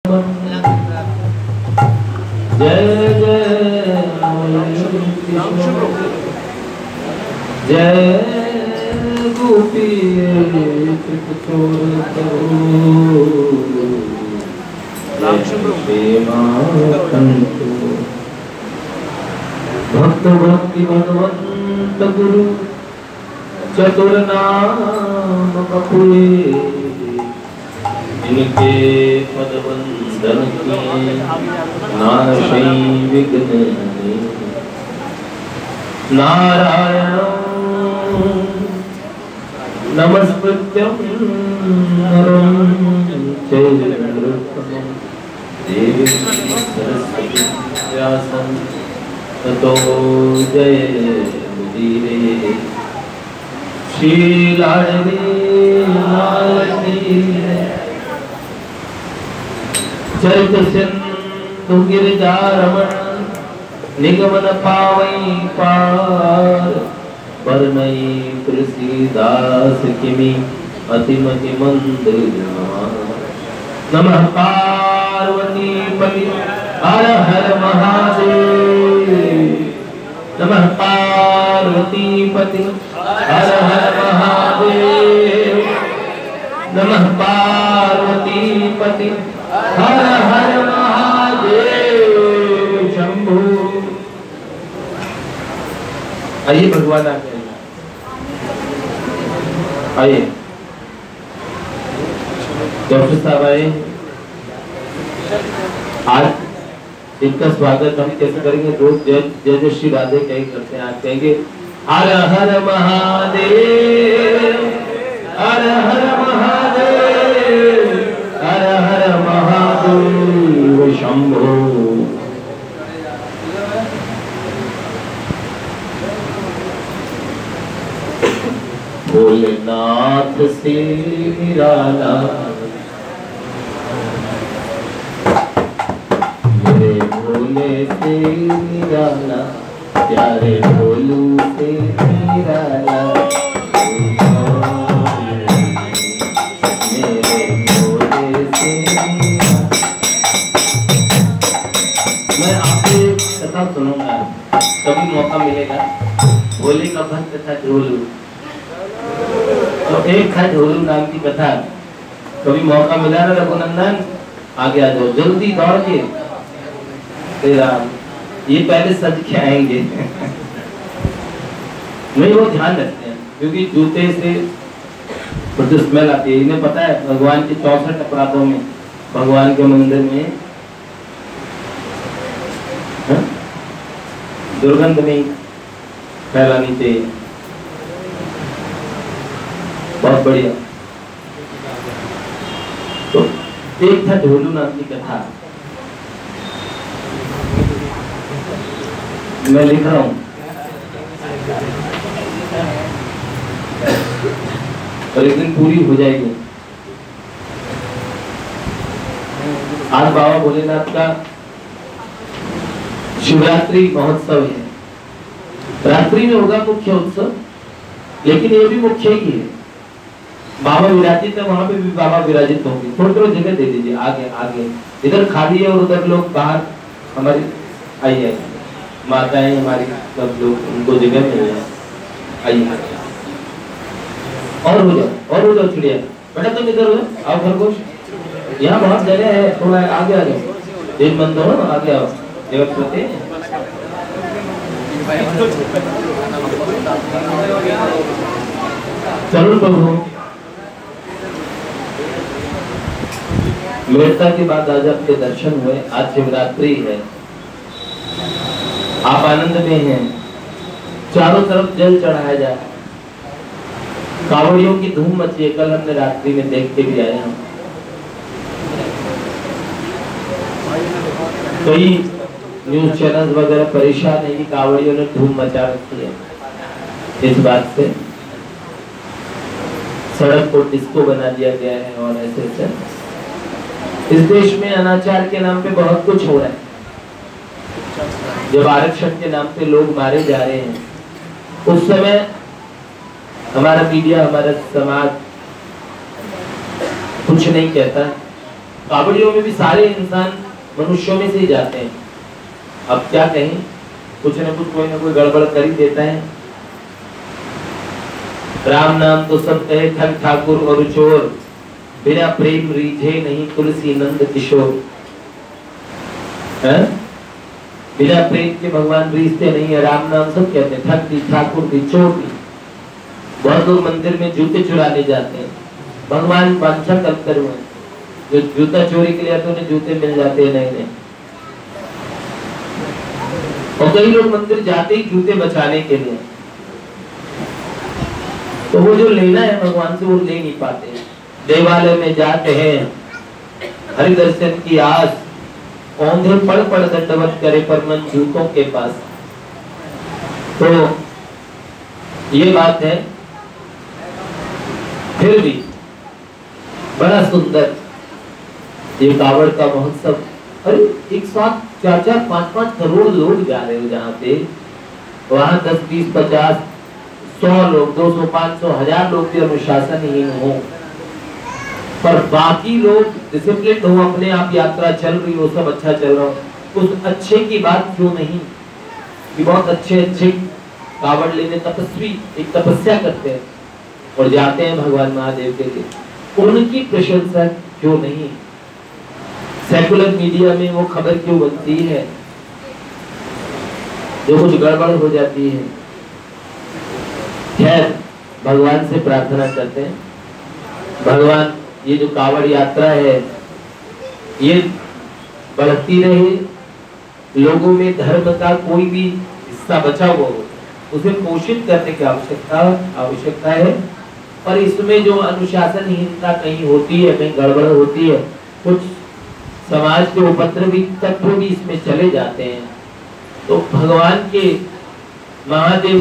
जय जय जय गोपी भक्त भक्ति भगवंत गुरु चतुर नाम कपुए इनके पद वंदन किए नाशै विघ्न नारायण नमस्कृत्यं नरं चैव नरोत्तमं देवीं सरस्वतीं व्यासं ततो जयमुदीरये श्री लाडली चरित सिंधु गिरिजारमण निगमन पावई पार परमई तुलसीदास किमि अतिमति मंद नमः पार्वती पति हर हर महादेव नमः पार्वती पति हर हर महादेव नमः पार्वती पति हर हर महादेव शंभु। आइए भगवान आ गए, आइए डॉक्टर साहब आए। आज इनका स्वागत हम कैसे करेंगे? रोज जय जय जय श्री राधे कहीं करते हैं। आज कहेंगे हर हर महादेव हर हर महादेव हर हर महादेव शंभो। भोलेनाथ से निराला मेरे भोले से निराला प्यारे भोलू से निराला मेरे भोले से। मैं आपसे कथा सुनूंगा, कभी मौका मिलेगा। भोले का भक्त था ढोलू, तो एक था ढोलू नाम की कथा। कभी मौका मिला ना रघुनंदन, आगे आ जाओ जल्दी दौड़ के। तेरा ये पहले सज के आएंगे नहीं, वो ध्यान रखते हैं क्योंकि जूते से जो स्मेल आती है। इन्हें पता है भगवान के 64 अपराधों में भगवान के मंदिर में दुर्गंध नहीं फैलानी चाहिए। बहुत बढ़िया। तो एक था ढोलू नाम की कथा, मैं लिख रहा हूं और एक दिन पूरी हो जाएगी। आज बाबा भोलेनाथ का शिवरात्रि महोत्सव है। रात्रि में होगा मुख्य उत्सव, लेकिन ये भी मुख्य ही है। बाबा विराजित है, वहां पे भी बाबा विराजित होंगे। थोड़ी थोड़ी जगह दे दीजिए आगे आगे, इधर खाली है और उधर लोग बाहर। हमारी आइए माताएं हमारी सब लोग, उनको जगह मिल जाए। आइए और हो जाओ चिड़िया बेटा, तुम इधर हो आओ खरगोश, यहाँ बहुत जगह है। थोड़ा आगे आ जाओ, दिन बंद हो आगे आओ। देवस्वती चलो प्रभु। मेहता के बाद आज आपके दर्शन हुए। आज शिवरात्रि है, आप आनंद में हैं। चारों तरफ जल चढ़ाया जाए, कावड़ियों की धूम मची है। कल हमने रात्रि में देख के भी आए हम। कई न्यूज चैनल वगैरह परेशान है कि कावड़ियों ने धूम मचा रखी है। इस बात से सड़क को डिस्को बना दिया गया है और ऐसे ऐसे इस देश में अनाचार के नाम पे बहुत कुछ हो रहा है। जब आरक्षण के नाम पे लोग मारे जा रहे हैं, उस समय हमारा मीडिया, हमारा समाज कुछ नहीं कहता, कावड़ियों में भी सारे इंसान मनुष्यों में से ही जाते हैं। अब क्या कहें, कुछ न कुछ कोई ना कोई गड़बड़ कर ही देता है। राम नाम तो सब कहे ठग ठाकुर और चोर, बिना प्रेम रीझे नहीं तुलसी नंद किशोर। बिना प्रेम के भगवान रीझते नहीं है। राम नाम सब कहते हैं, ठग दी, ठाकुर दी, चोर दी। बहुत लोग मंदिर में जूते चुराने जाते हैं, भगवान वांछा करते हुए जो जूता चोरी के लिए आते उन्हें जूते मिल जाते हैं नए नए। और कई लोग मंदिर जाते ही जूते बचाने के लिए, तो वो जो लेना है भगवान से वो ले नहीं पाते। देवालय में जाते हैं, हरि दर्शन की आस, औंधे पड़ पड़ दंडवत करे पर मन जूतों के पास। तो ये बात है। फिर भी बड़ा सुंदर ये कावड़ का महोत्सव। अरे एक साथ 4-4, 5-5 करोड़ लोग जा रहे हो जहाँ पे, वहां 10, 20, 50, 100 लोग, 200, 500, 1000 लोग भी अनुशासनहीन हो, पर बाकी लोग डिसिप्लिन हो, अपने आप यात्रा चल रही हो, सब अच्छा चल रहा हो। उस अच्छे की बात क्यों नहीं कि बहुत अच्छे अच्छे कावड़ लेने तपस्वी एक तपस्या करते हैं और जाते हैं भगवान महादेव के लिए, उनकी प्रशंसा क्यों नहीं? सेकुलर मीडिया में वो खबर क्यों बनती है जो कुछ गड़बड़ हो जाती है? खैर, भगवान से प्रार्थना करते हैं, भगवान ये जो कावड़ यात्रा है ये बढ़ती रहे, लोगों में धर्म का कोई भी हिस्सा बचा हुआ हो उसे पोषित करने की आवश्यकता है। और इसमें जो अनुशासनहीनता कहीं होती है, कहीं गड़बड़ होती है, कुछ समाज के उपद्रवी तत्व भी इसमें चले जाते हैं, तो भगवान के महादेव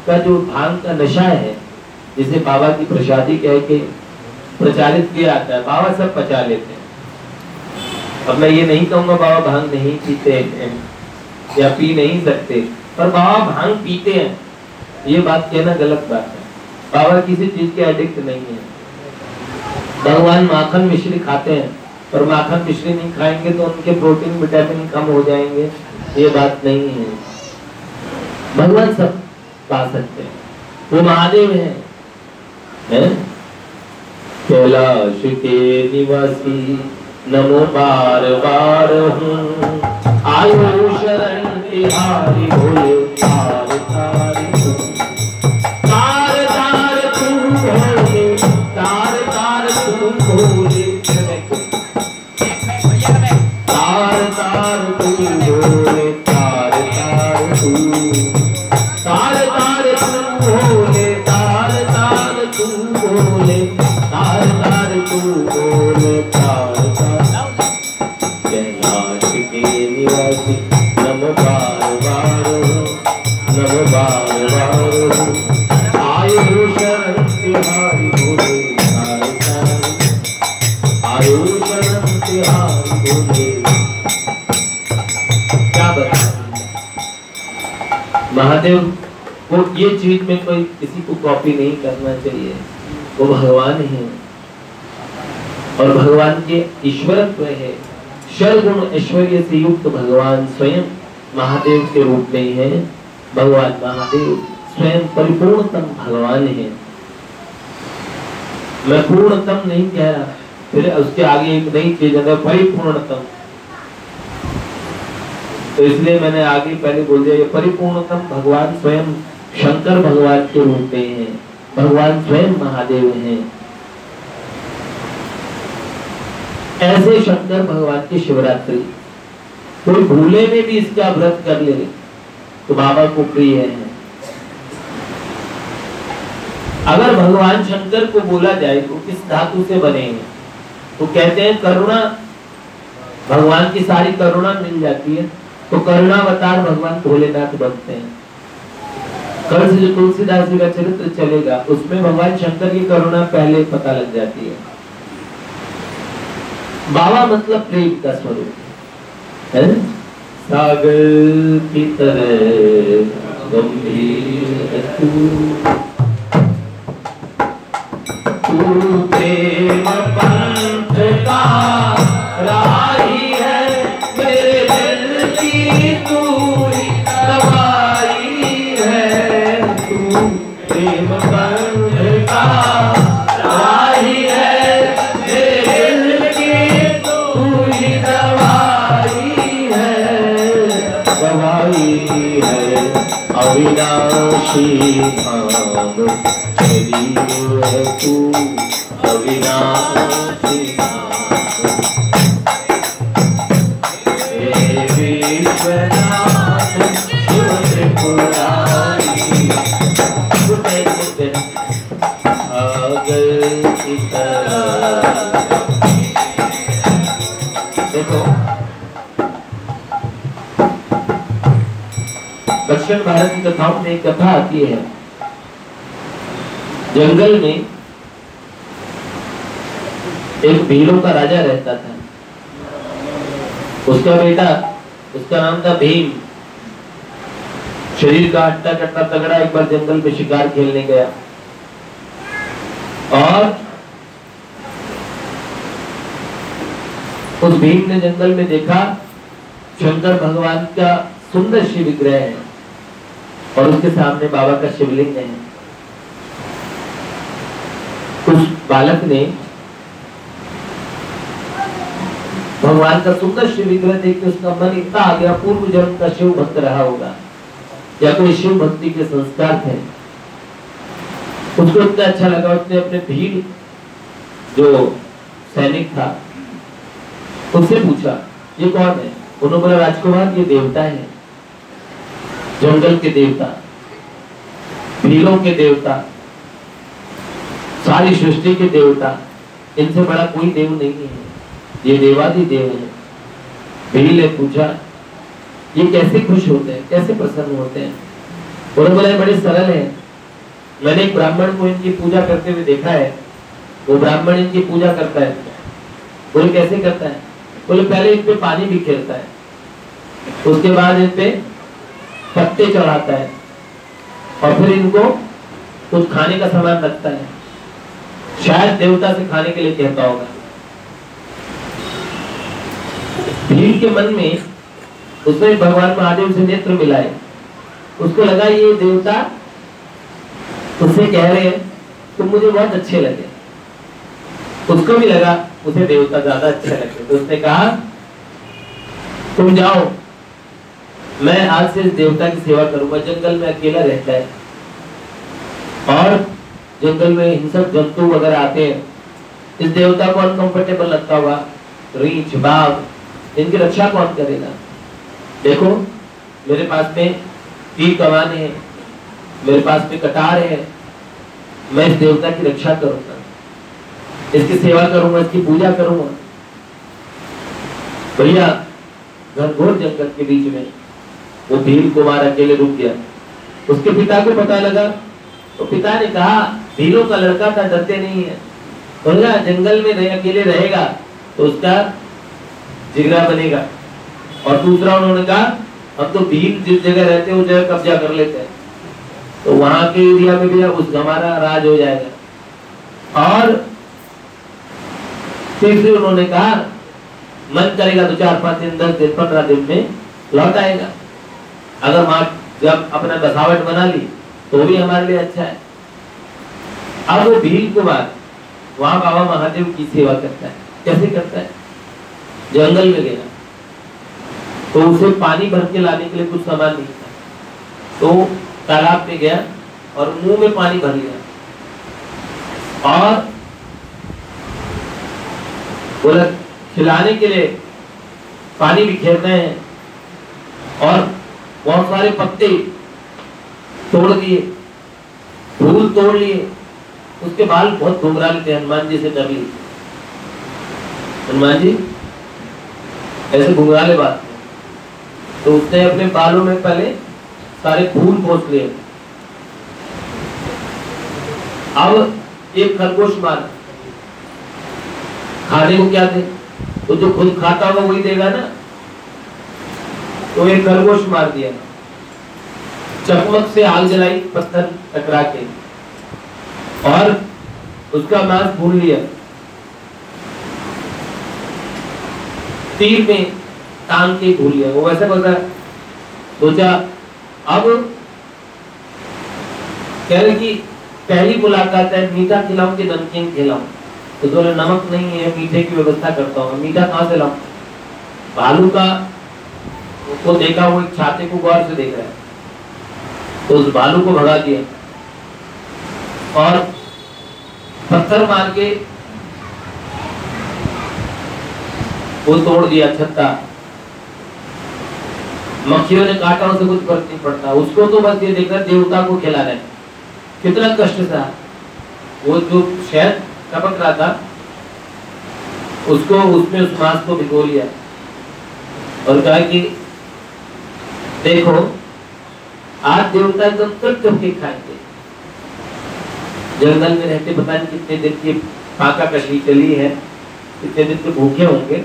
का जो भांग का नशा है, जिसे बाबा की प्रसादी कह के प्रचारित किया जाता है, बाबा सब पचा लेते हैं। अब मैं ये नहीं कहूंगा बाबा भांग नहीं पीते हैं या पी नहीं सकते, पर बाबा भांग पीते हैं, ये बात कहना गलत बात है। बाबा किसी चीज के एडिक्ट नहीं है। भगवान माखन मिश्री खाते हैं, पर माखन मिश्री नहीं खाएंगे तो उनके प्रोटीन विटामिन कम हो जाएंगे, ये बात नहीं है। भगवान सब पा सकते हैं, वो महादेव है? कैलाश के निवासी नमो बार बार हूँ, आयो शरण तिहारी भोले तार तार तू, तार तार तू भोले, तार तार तू भोले, तार तार तू भोले, तार तार तू, तार तार तू भोले, तार तार तू भोले, तार तार तू भोले, तार तार। कैलाश के निवासी नमो बार बार, नमो बार बार, आयो शरण तिहारी भोले तार तार, आयो शरण तिहारी भोले। क्या बता महादेव को ये चीज में कोई किसी को कॉपी नहीं करना चाहिए, वो भगवान है और भगवान के ईश्वरत्व है। सर्वगुण ऐश्वर्य से युक्त भगवान स्वयं महादेव के रूप में है। भगवान महादेव स्वयं परिपूर्णतम भगवान है। मैं पूर्णतम नहीं कह रहा, फिर उसके आगे एक नई चीज है परिपूर्णतम, तो इसलिए मैंने आगे पहले बोल दिया, ये परिपूर्णतम भगवान स्वयं शंकर भगवान के रूप में है। भगवान स्वयं महादेव हैं। ऐसे शंकर भगवान की शिवरात्रि कोई भूले में भी इसका व्रत कर ले तो बाबा को प्रिय है। अगर भगवान शंकर को बोला जाए तो किस धातु से बने हैं, तो कहते हैं करुणा, भगवान की सारी करुणा मिल जाती है तो करुणावतार भगवान भोलेनाथ बनते हैं। कल से जो तुलसीदास जी का चरित्र चलेगा उसमें भगवान शंकर की करुणा पहले पता लग जाती है। बाबा मतलब प्रेम का स्वरूप है। सागर की तरह गंभीर तू प्रेम पंथ का अविनाशी धाम शरीर है तू, अविनाशी धाम हे विश्वनाथ शिव त्रिपुरारी। देखो दक्षिण भारत की कथाओं में एक कथा आती है, जंगल में एक भीलों का राजा रहता था। उसका बेटा, उसका नाम था भीम, शरीर का हट्टा कट्टा तगड़ा, एक बार जंगल में शिकार खेलने गया और उस भीम ने जंगल में देखा शंकर भगवान का सुंदर शिव विग्रह है और उसके सामने बाबा का शिवलिंग है। उस बालक ने भगवान का सुंदर शिव विग्रह देख के उसका मन इतना आ गया, पूर्व जन्म का शिव भक्त रहा होगा या कोई शिव भक्ति के संस्कार थे, उसको इतना अच्छा लगा। उसने अपने भीड़ जो सैनिक था उससे पूछा ये कौन है? उन्होंने बोला राजकुमार ये देवता है, जंगल के देवता, भीलों के देवता, सारी सृष्टि के देवता, इनसे बड़ा कोई देव नहीं है, ये देवादि देव है। भील ने पूछा ये कैसे खुश होते हैं, कैसे प्रसन्न होते हैं? उन्होंने बोला बड़े सरल है, मैंने एक ब्राह्मण को इनकी पूजा करते हुए देखा है, वो ब्राह्मण इनकी पूजा करता है। बोले कैसे करता है? बोले पहले इन पे पानी बिखेरता है, उसके बाद इन पे पत्ते चढ़ाता है और फिर इनको कुछ खाने का सामान रखता है, शायद देवता से खाने के लिए कहता होगा। भील के मन में उसने भगवान महादेव से नेत्र मिलाए, उसको लगा ये देवता उससे कह रहे हैं तो मुझे बहुत अच्छे लगे। उसको भी लगा उसे देवता ज्यादा अच्छे लगे, तो उसने कहा तुम जाओ, मैं आज से इस देवता की सेवा करूंगा। जंगल में अकेला रहता है और जंगल में हिंसक जंतु वगैरह आते हैं, इस देवता को अनकंफर्टेबल लगता होगा, रीछ बाघ, इनकी रक्षा कौन करेगा? देखो मेरे पास में तीर कमान है, मेरे पास में कटार है, मैं इस देवता की रक्षा करूंगा, इसकी सेवा करूंगा, इसकी पूजा करूंगा। भैया घनघोर जंगल के बीच में वो भील कुमार अकेले रुक गया। उसके पिता को पता लगा तो पिता ने कहा भीलों का लड़का था, डरते नहीं है, बोला जंगल में अकेले रहेगा तो उसका जिगरा बनेगा। और दूसरा उन्होंने कहा अब तो भील जिस जगह रहते हैं उस जगह कब्जा कर लेते हैं, तो वहां के एरिया में भी उस हमारा राज हो जाएगा। और तीसरे उन्होंने कहा मन करेगा तो 4-5 दिन, 10 दिन, 15 दिन में लौट आएगा, अगर माँ जब अपना बसावट बना ली तो भी हमारे लिए अच्छा है। अब वो भील कुमार वहां बाबा महादेव की सेवा करता है। कैसे करता है? जंगल में गया तो उसे पानी भर के लाने के लिए कुछ सामान नहीं था, तो तालाब में गया और मुंह में पानी भर लिया और बोला खिलाने के लिए पानी बिखेरना है और बहुत सारे पत्ते तोड़ दिए, फूल तोड़ लिए, उसके बाल बहुत घुंघराले थे, हनुमान जी से कर ली। हनुमान जी ऐसे घुंघराले बाल थे, तो उसने अपने बालों में पहले सारे फूल पोंछ लिए। अब एक खरगोश मारा, खाने को क्या दे, तो जो खुद खाता होगा वही देगा ना, तो एक खरगोश मार दिया, चकमक से आग जलाई पत्थर टकरा के और उसका मांस भून लिया, तीर में टांग के भून लिया। वो वैसे बोलता सोचा अब कह रहे कि पहली मुलाकात है, मीठा खिलाऊं कि नमकीन खिलाऊं? तो बोले नमक नहीं है, मीठे की व्यवस्था करता हूँ। मीठा कहाँ से लाऊं? भालू का को देखा, वो एक छाते को गौर से देख रहा है, तो उस भालू को भगा दिया और पत्थर मार के वो तोड़ दिया छत्ता। मक्खियों ने काटा, उसे कुछ फर्क नहीं पड़ता, उसको तो बस ये देखकर देवता को खिलाना है। कितना कष्ट था। वो जो शहद टपक रहा था उसको उसमें उस मांस को भिगो लिया और कहा कि देखो आज देवता एकदम तृप्त होके खाएंगे। जंगल में रहते पता नहीं कितने दिन की फाका कशी चली है, कितने दिन के भूखे होंगे।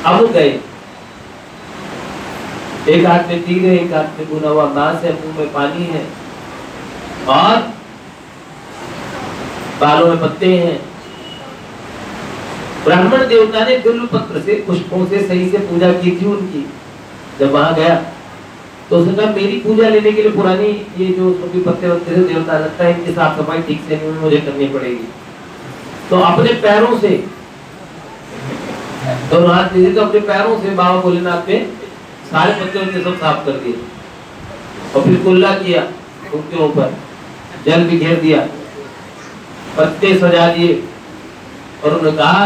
अब गए, एक हाथ में तीर है, एक हाथ में भुना हुआ मांस है, मुंह में पानी है और बालों में पत्ते हैं। ब्राह्मण देवता ने बिल्व पत्र से, पुष्पों से सही से पूजा की थी उनकी। जब वहां गया तो उसने कहा मेरी पूजा लेने के लिए पुरानी ये जो सभी पत्ते वत्ते से देवता लगता है, इनकी साफ सफाई ठीक से नहीं मुझे करनी पड़ेगी। तो अपने पैरों से, तो हाथ दीजिए, तो अपने पैरों से बाबा भोलेनाथ पे सारे पत्ते उनके सब साफ कर दिए और फिर कुल्ला किया, उनके ऊपर जल बिखेर दिया, पत्ते सजा दिए और उन्होंने कहा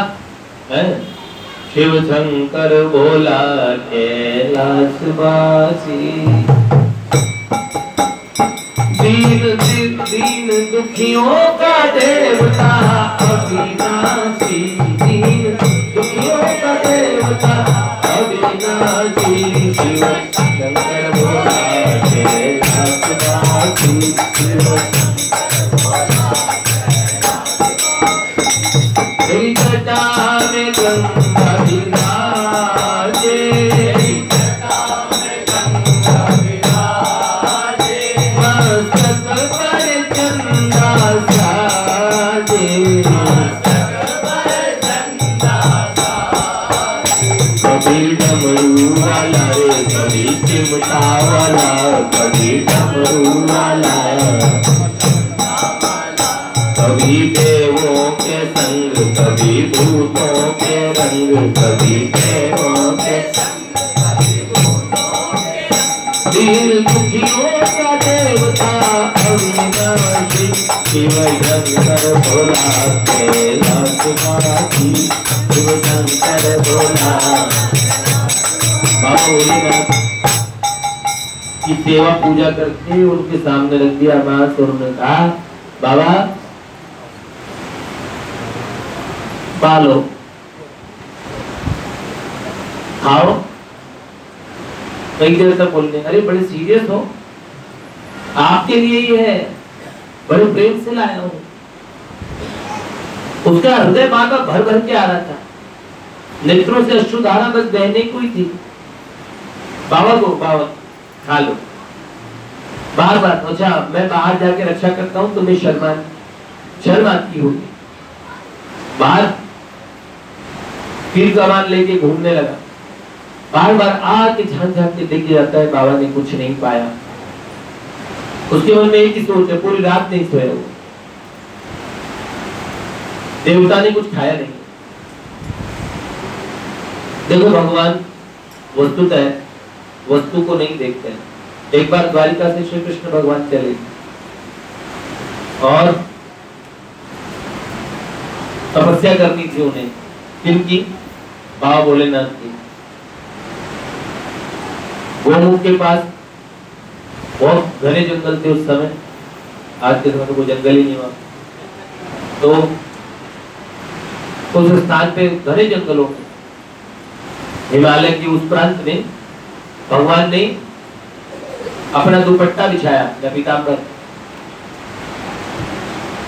शिव शंकर भोला कैलाशवासी, दीन दुखियों का देवता अविनाशी, दीन दुखियों का देवता अविनाशी, शिव शंकर भोला कैलाशवासी। तेरी जटा में गंगा विराजे, मस्तक पर चंदा साजे, कभी डमरू वाला रे कभी चिमटा वाला, कभी डमरू वाला, कभी देवों के संग, कभी भूतों के रंग, कभी देवों के दीन दुखियों का देवता अविनाशी, शिव शंकर भोला कैलाशवासी, शिव शंकर भोला। बाबा भोलेनाथ की सेवा पूजा करके उनके सामने रख दिया मांस और उन्होंने कहा बाबा पालो खाओ। कई देर तक बोलने, अरे बड़े सीरियस हो, आपके लिए ही है, बड़े प्रेम से लाया हूं। उसका हृदय मां का भर भर के आ रहा था, नेत्रों से अश्रुधारा बस बहने को ही थी। बाबा को बाबा खा लो, बार बार अच्छा मैं बाहर जाके रक्षा करता हूं, तुम्हें शर्म आती होगी। बाहर तीर कमान लेके घूमने लगा, बार बार आके झांक झांक के देखे जाता है, बाबा ने कुछ नहीं पाया। उसके मन में एक ही सोच है, पूरी रात नहीं सोया वो, देवता ने कुछ खाया नहीं। देखो भगवान वस्तुतः वस्तु को नहीं देखते हैं। एक बार द्वारिका से श्री कृष्ण भगवान चले और तपस्या करनी थी उन्हें, किनकी? बाबा भोलेनाथ की। गोमुख के पास बहुत घने जंगल थे उस समय, आज के समय तो कोई जंगल ही नहीं हुआ। तो उस स्थान पे घने जंगलों में हिमालय की उस प्रांत में भगवान ने अपना दुपट्टा बिछाया या पीताम्बर,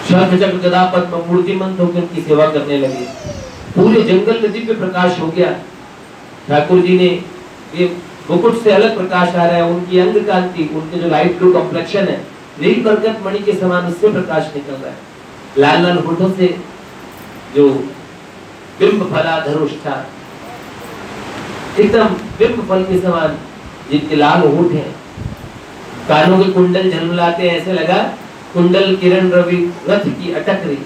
शंख चक्र गदा पद्म मूर्तिमंत होकर उनकी सेवा करने लगे। पूरे जंगल में दिव्य प्रकाश हो गया। ठाकुर जी ने ये मुकुट से अलग प्रकाश आ रहा है, उनकी अंग कांति, उनके जो लाइट ब्लू कॉम्प्लेक्शन है, नील बरगद मणि के समान उससे प्रकाश निकल रहा है। लाल लाल होठों से जो बिंब फलाधरुष था, एकदम बिंब फल के समान जिनके लाल होठ हैं, कानों के कुंडल झलमलाते हैं, ऐसे लगा कुंडल किरण रवि रथ की अटक रही,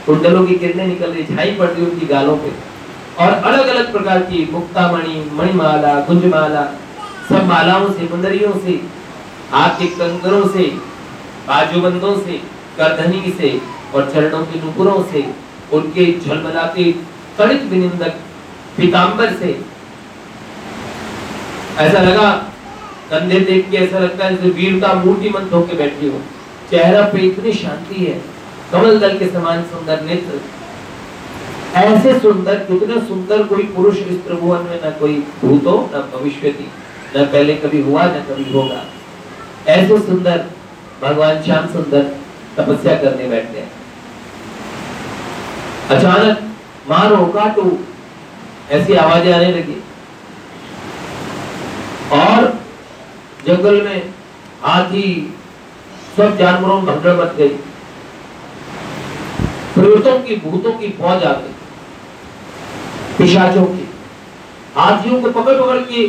कुंडलों की किरणें निकल रही, छाई पड़ रही उनकी गालों पे। और अलग अलग प्रकार की मुक्तामणि, मणिमाला, गुंजमाला सब मालाओं से, मुंदरियों से, हाथ के कंगनों से, बाजूबंदों से, करधनी से और चरणों के नुपुरों से, उनके झलमलाते तड़ित विनिंदक पीतांबर से ऐसा लगा, कंधे देख के ऐसा लगता है जैसे वीरता मूर्तिमंत होकर बैठी हो। चेहरा पे इतनी शांति है, कमल दल के समान सुंदर नेत्र, ऐसे सुंदर, कितने सुंदर कोई पुरुष इस त्रिभुवन में न कोई भूत हो, न भविष्य थी, न पहले कभी हुआ, न कभी होगा। ऐसे सुंदर भगवान श्याम सुंदर तपस्या करने बैठते हैं। अचानक मारो काटो ऐसी आवाजें आने लगी और जंगल में हाथी, सब जानवरों में भगदड़ मच गई। प्रेतों की, भूतों की फौज आ गई, पिशाचों की। हाथियों को पकड़ पकड़ के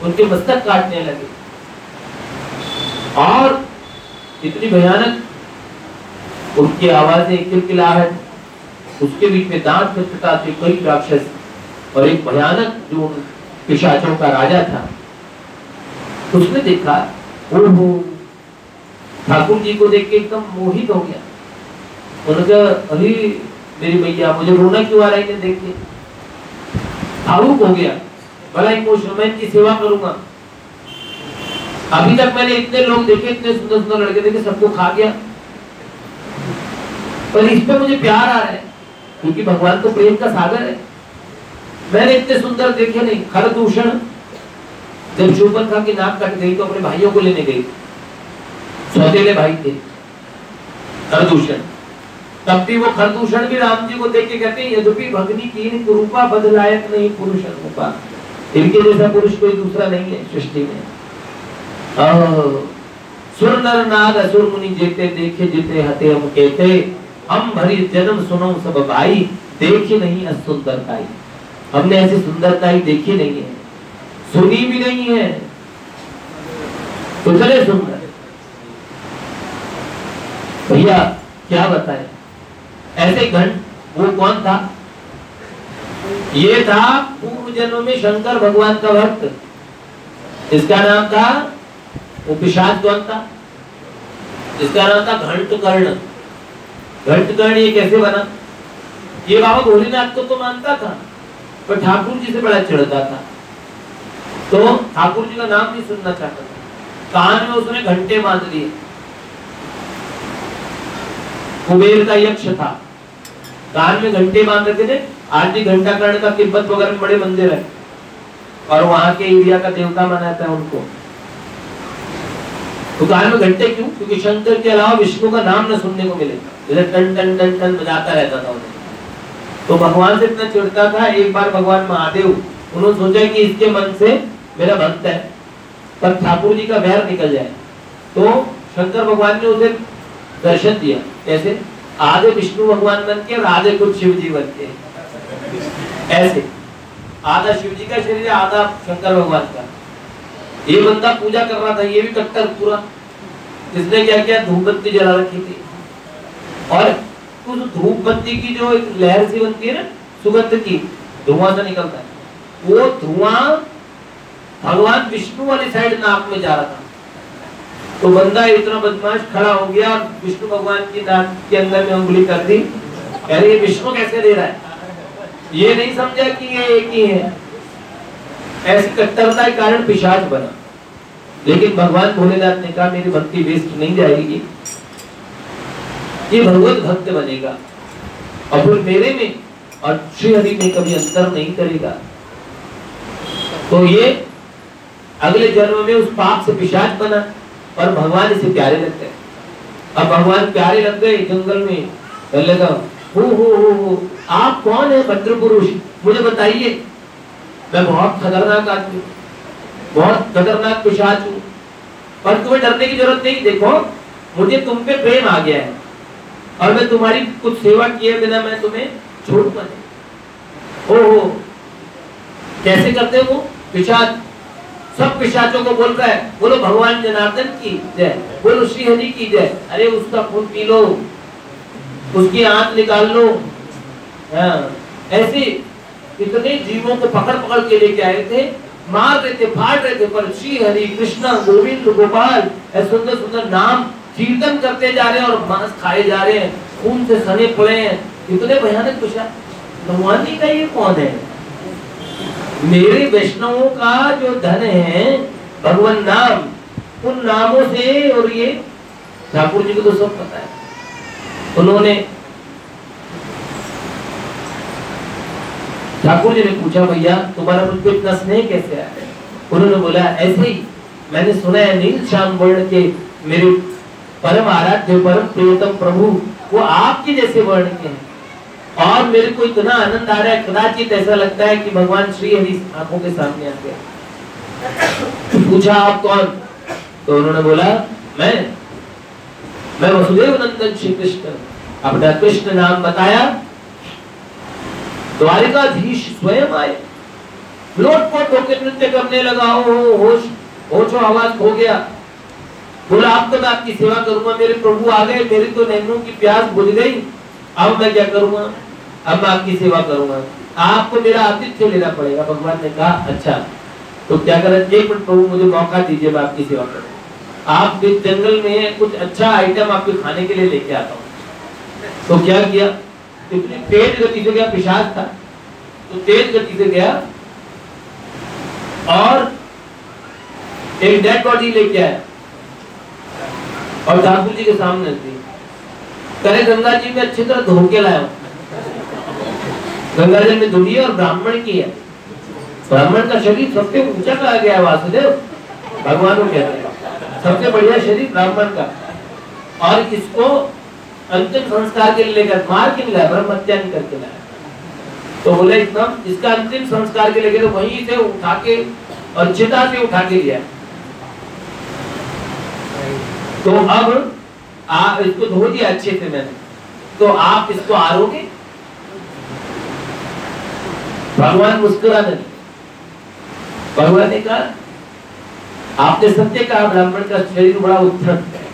उनके मस्तक काटने लगे और इतनी भयानक उनकी आवाजें, किलकिलाहट, उसके बीच में दांत खटखटाते कई राक्षस और एक भयानक जो पिशाचों का राजा था, उसने देखा, ओहो, ठाकुर जी को देख के एकदम मोहित हो गया। उनका, अरे मेरी मैया, मुझे रोना क्यों आ रहा है इन्हें देख के, भावुक हो गया, बड़ा इमोशनल, मैं इनकी सेवा करूंगा। अभी तक मैंने इतने लोग देखे, इतने सुंदर सुंदर लड़के देखे, सबको खा गया, पर इस पे मुझे प्यार आ रहा है क्योंकि भगवान तो प्रेम का सागर है। मैंने इतने सुंदर देखे नहीं। खरदूषण जब शूर्पणखा की नाक कट गई तो अपने भाइयों को लेने गई, सौतेले भाई थे खरदूषण, तब भी वो खरदूषण भी राम जी को देख के कहते हैं, यद्यपि भगनी कीन कुरूपा बदलायक नहीं पुरुष अनुपा, इनके जैसा पुरुष कोई दूसरा नहीं है सृष्टि में। सुर नर नाग असुर मुनि जेते देखे जिते हते हम कहते, हम भरी जन्म सुनो सब भाई, देखी नहीं असुंदरताई। हमने ऐसी सुंदरताई देखी नहीं है, सुनी भी नहीं है, उतने सुंदर। भैया क्या बताएं, ऐसे घंट, वो कौन था? ये था पूर्व जन्म में शंकर भगवान का भक्त। इसका नाम था, वो पिशाच कौन था? इसका नाम था घंटकर्ण। घंटकर्ण ये कैसे बना? ये बाबा भोलेनाथ को तो मानता था, पर ठाकुर जी से बड़ा चिढ़ता था, तो ठाकुर जी का नाम नहीं सुनना चाहता था। कान में उसने घंटे बांध लिए। कुबेर का यक्ष था, कान में घंटे बांध रखे थे। आज भी घंटाकर्ण का तिब्बत वगैरह में बड़े मंदिर है और वहां के एरिया का देवता मानता है उनको। तो कान में घंटे क्यों? क्योंकि शंकर के अलावा विष्णु का नाम न सुनने को मिले, जैसे टन टन टन टन बजाता रहता था उन्हें। तो भगवान से इतना चिढ़ता था। एक बार भगवान महादेव, उन्होंने सोचा कि इसके मन से मेरा भक्त है पर ठाकुर जी का वैर निकल जाए, तो शंकर भगवान ने उसे दर्शन दिया। कैसे? आधे विष्णु भगवान बन के और आधे कुछ शिव जी बन के, ऐसे आधा शिव जी का शरीर, आधा शंकर भगवान का। ये बंदा पूजा कर रहा था, ये भी कट्टर पूरा। इसने क्या किया? धूप बत्ती जला रखी थी और उस धूप बत्ती की जो एक लहर सी बनती है ना, सुगंध की, धुआं सा निकलता है, वो धुआं भगवान विष्णु वाली साइड नाक में जा रहा था। तो बंदा इतना बदमाश खड़ा हो गया और विष्णु भगवान की नाक के अंदर में उंगली कर दी। अरे ये विष्णु कैसे दे रहा है? ये नहीं समझा कि ये एक ही है। ऐसी कट्टरता के कारण पिशाच बना। लेकिन भगवान भोलेनाथ ने कहा मेरी भक्ति वेस्ट नहीं जाएगी, ये भगवत भक्त बनेगा और फिर मेरे में और श्री हरि में कभी अंतर नहीं करेगा। तो ये अगले जन्म में उस पाप से पिशाच बना और भगवान इसे प्यारे लगते हैं। अब भगवान प्यारे लग गए, जंगल में चलने लगा, हो आप कौन है भद्र पुरुष, मुझे बताइए, मैं बहुत खतरनाक आदमी, बहुत खतरनाक पिशाच हूँ, पर तुम्हें डरने की जरूरत नहीं। देखो मुझे तुम पे प्रेम आ गया है और मैं तुम्हारी कुछ सेवा किए बिना मैं तुम्हें छोड़ूंगा नहीं। ओहो, कैसे करते हो? पिशाच सब पिशाचों को बोल रहा है, बोलो भगवान जनार्दन की जय, बोलो श्री हरि की जय। अरे उसका खून पी लो, उसकी आंत निकाल लो। हाँ, ऐसे इतने जीवों को पकड़ पकड़ के लेके आए थे मार रहे थे, फाड़ रहे थे, पर श्री हरि कृष्ण गोविंद गोपाल ऐसे सुंदर सुंदर नाम कीर्तन करते जा रहे हैं और मांस खाए जा रहे हैं, खून से सने पड़े हैं। इतने भयानक प्रसाद। भगवान जी का ये कौन है? मेरे वैष्णवों का जो धन है भगवान नाम, उन नामों से। और ये ठाकुर जी को तो सब पता है। उन्होंने ठाकुर जी ने पूछा, भैया तुम्हारा मुझको इतना स्नेह कैसे आया? उन्होंने बोला, ऐसे ही मैंने सुना है नील श्याम वर्ण के मेरे परम आराध्य परम प्रियतम प्रभु वो आपके जैसे वर्ण के हैं, और मेरे को इतना आनंद आ रहा है, कदाचित ऐसा लगता है कि भगवान श्री हरि आंखों के सामने आ गया। पूछा आप कौन? तो उन्होंने बोला, मैं वसुदेव नंदन श्री कृष्ण। अपना कृष्ण नाम बताया। द्वारिकाधीश स्वयं आए, लोटपोट होकर नृत्य करने लगा, होशो हवास हो गया। बोला, अब तो मैं आपकी सेवा करूंगा, मेरे प्रभु आ गए, मेरी तो नैनों की प्यास बुझ गई, अब मैं क्या करूंगा? अब मैं आपकी सेवा करूंगा, आपको मेरा आतिथ्य लेना पड़ेगा। भगवान ने कहा, अच्छा तो क्या करें? एक मिनट प्रभु मुझे मौका दीजिए, मैं आपकी सेवा करूँ। आप इस जंगल में कुछ अच्छा आइटम आपके खाने के लिए लेके आता हूँ। तो क्या किया? इतनी तेज गति से गया, पिशाच था तो तेज गति से गया और एक डेड बॉडी लेके आया और ठाकुर जी के सामने थी। करे गंगा जी में अच्छी तरह धो के लाया, गंगा जल में धुली और ब्राह्मण की है। ब्राह्मण का शरीर सबसे ऊंचा कहा गया है वासुदेव, भगवान को कहते हैं सबसे बढ़िया शरीर ब्राह्मण का। और इसको अंतिम संस्कार के लिए लेकर, मार के लाया, ब्रह्म हत्या नहीं करके लाया। तो बोले इसका अंतिम संस्कार के लेके, तो वहीं से उठा के और चिता से उठा के लिया। तो अब आप इसको धो दिया अच्छे से मैंने, तो आप इसको आरोगे? भगवान मुस्कुरा नहीं। भगवान ने कहा, आपने सत्य कहा, ब्राह्मण का शरीर बड़ा उत्थम है,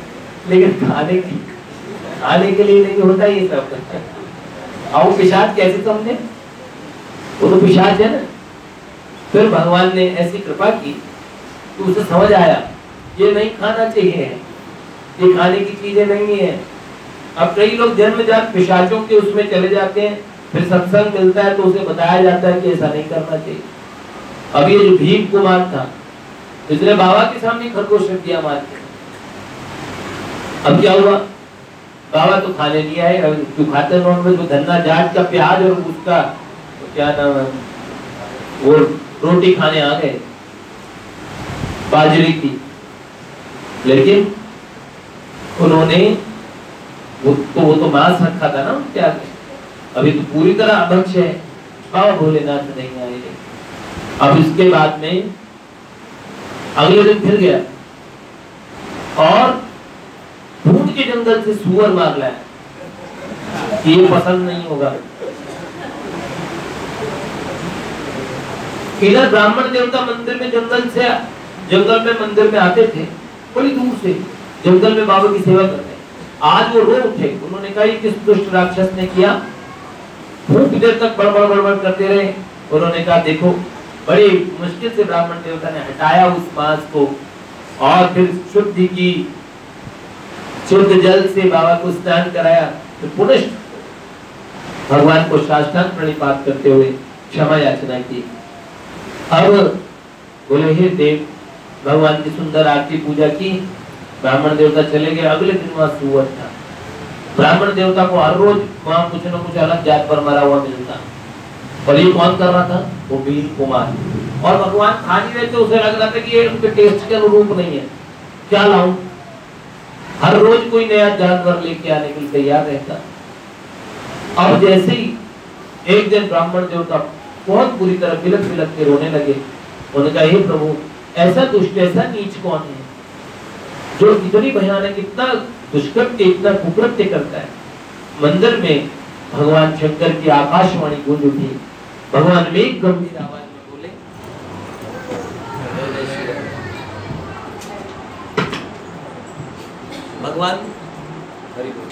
लेकिन खाने के लिए नहीं होता ये सब। और पिशाच कैसे समझे? वो तो पिशाच है ना। फिर भगवान ने ऐसी कृपा की कि उसे समझ आया ये नहीं खाना चाहिए, ये खाने की चीजें नहीं है। अब कई लोग जन्मजात पिशाचों के उसमें चले जाते हैं, फिर सत्संग मिलता है तो उसे बताया जाता है कि ऐसा नहीं करना चाहिए। अब ये जो भीम कुमार था, इसने बाबा के सामने खरगोश रख दिया मार के। अब क्या हुआ? बाबा तो खाने नहीं आए, जो खाते नॉन वेज, वो धन्ना जाट का प्याज और उसका तो क्या नाम है वो रोटी खाने आ गए बाजरे की। लेकिन उन्होंने वो तो मांस रखा था ना उनके आगे, अभी तो पूरी तरह अभक्ष है। बाबा भोलेनाथ नहीं आए। अब इसके बाद में अगले दिन फिर गया और भूत के जंगल से सुअर मार लाया। ये पसंद नहीं होगा। इधर ब्राह्मण देवता मंदिर में जंगल में मंदिर में आते थे, बड़ी दूर से जंगल में बाबा की सेवा करते। आज वो रो उठे, उन्होंने कहा ये किस दुष्ट राक्षस ने किया? खूब देर तक बड़बड़ करते रहे। उन्होंने कहा देखो, बड़ी मुश्किल से ब्राह्मण देवता ने हटाया उस मांस को और फिर शुद्धि की, शुद्ध जल से बाबा को स्नान कराया। तो पुनः भगवान को साष्टांग प्रणिपात करते हुए क्षमा याचना की। अब बोले हे देव, भगवान की सुंदर आरती पूजा की, ब्राह्मण देवता चले गए। अगले दिन वहां सुअर था। ब्राह्मण देवता को हर रोज वहां कुछ न कुछ अलग जात पर मरा हुआ मिलता। और ये कौन कर रहा था? वो भीम कुमार। और भगवान खा नहीं रहे थे, उसे लग रहा था कि ये उनके टेस्ट के अनुरूप नहीं है, क्या लाऊं? हर रोज कोई नया जानवर लेके आने के लिए तैयार रहता। और जैसे ही एक दिन ब्राह्मण देवता बहुत बुरी तरह बिलख के रोने लगे। उन्होंने कहा हे प्रभु, ऐसा दुष्ट ऐसा नीच कौन है जो इतनी भयानक, इतना दुष्कृत्य, इतना कुकृत्य करता है? मंदिर में भगवान शंकर की आकाशवाणी गूंज उठी। भगवान में एक गंभीर आवाज में बोले, भगवान हरि बोल,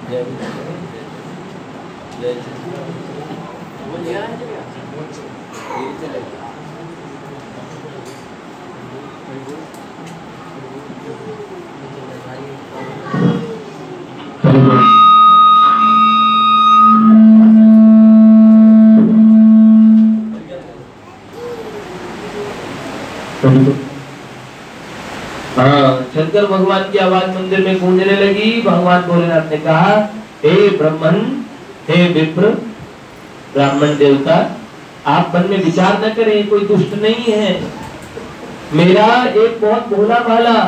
जय जय हाँ, शंकर भगवान की आवाज मंदिर में गूंजने लगी। भगवान भोलेनाथ ने कहा, हे ब्राह्मण, हे विप्र, ब्राह्मण देवता, आप मन में विचार न करें, कोई दुष्ट नहीं है। मेरा एक बहुत भोला भाला,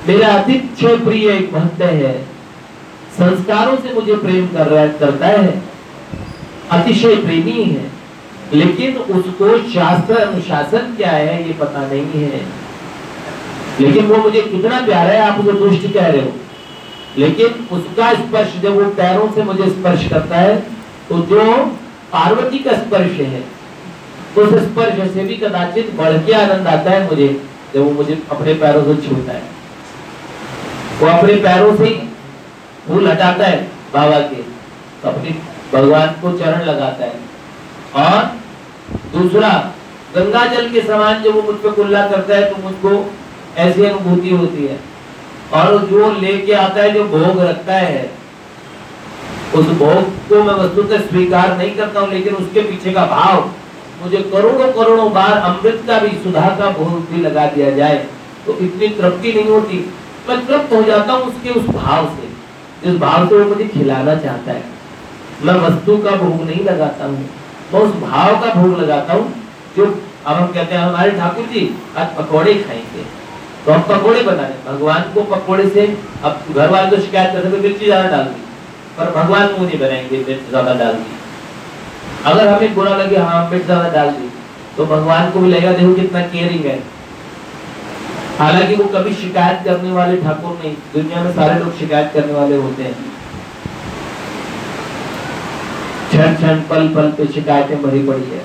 मेरा अतिशय प्रिय एक भक्त है, संस्कारों से मुझे प्रेम करता है, अतिशय प्रेमी है, लेकिन उसको शास्त्र अनुशासन क्या है ये पता नहीं है। लेकिन वो मुझे कितना प्यारा है, आप उसे दुष्ट कह रहे हो, लेकिन उसका स्पर्श जब वो पैरों से मुझे स्पर्श करता है तो जो पार्वती का स्पर्श है, उस स्पर्श से भी कदाचित बढ़ के आनंद आता है मुझे, जब वो मुझे अपने पैरों से छूता है। वो अपने पैरों से ही फूल हटाता है बाबा के, तो अपनी भगवान को चरण लगाता है। और दूसरा, गंगा जल के समान जब वो मुझ पर कुल्ला करता है तो मुझको ऐसी अनुभूति होती है। और जो लेके आता है, जो भोग रखता है, उस भोग को मैं वस्तुतः स्वीकार नहीं करता हूँ, लेकिन उसके पीछे का भाव, मुझे करोड़ों करोड़ों बार अमृत का भी, सुधा का भोग भी लगा दिया जाए तो इतनी तृप्ति नहीं होती। मैं तृप्त हो जाता हूँ उसके उस भाव से, जिस भाव से वो मुझे खिलाना चाहता है। मैं वस्तु का भोग नहीं लगाता हूँ, मैं उस भाव का भोग लगाता हूँ। जो अब हम कहते हैं हमारे ठाकुर जी आज पकौड़े खाएंगे, तो हम पकौड़े बना रहे, भगवान को पकौड़े से, अब घर वाले तो शिकायत करते हैं मिर्ची ज्यादा डाल दी, पर भगवान को नहीं बनाएंगे मिर्च ज्यादा डाल दी। अगर हमें बुरा लगे हाँ मिर्च ज्यादा डाल दी, तो भगवान को भी लगेगा देखो कितना केयरिंग है। हालांकि वो कभी शिकायत करने वाले ठाकुर नहीं, दुनिया में सारे लोग शिकायत करने वाले होते हैं, क्षण क्षण पल पल पे शिकायतें भरी पड़ी है?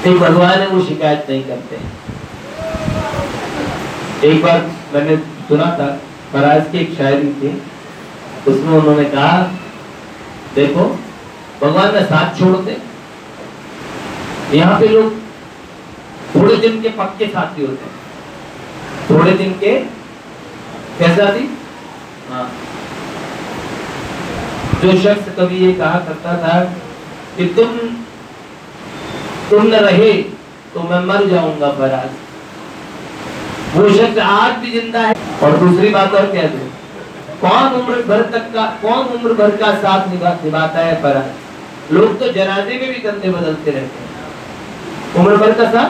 एक भगवान है वो शिकायत नहीं करते। एक बार मैंने सुना था, महाराज की एक शायरी थी, उसमें उन्होंने कहा देखो भगवान का साथ छोड़ दे, यहाँ पे लोग थोड़े दिन के पक्के साथी होते हैं, थोड़े दिन के कैसा थी। हाँ, जो शख्स कभी ये कहा करता था कि तुम न रहे तो मैं मर जाऊंगा फराज, वो शख्स आज भी जिंदा है। और दूसरी बात और कह दो, कौन उम्र भर का साथ निभाता है फराज। लोग तो जनाजे में भी कंधे बदलते रहते हैं, उम्र भर का साथ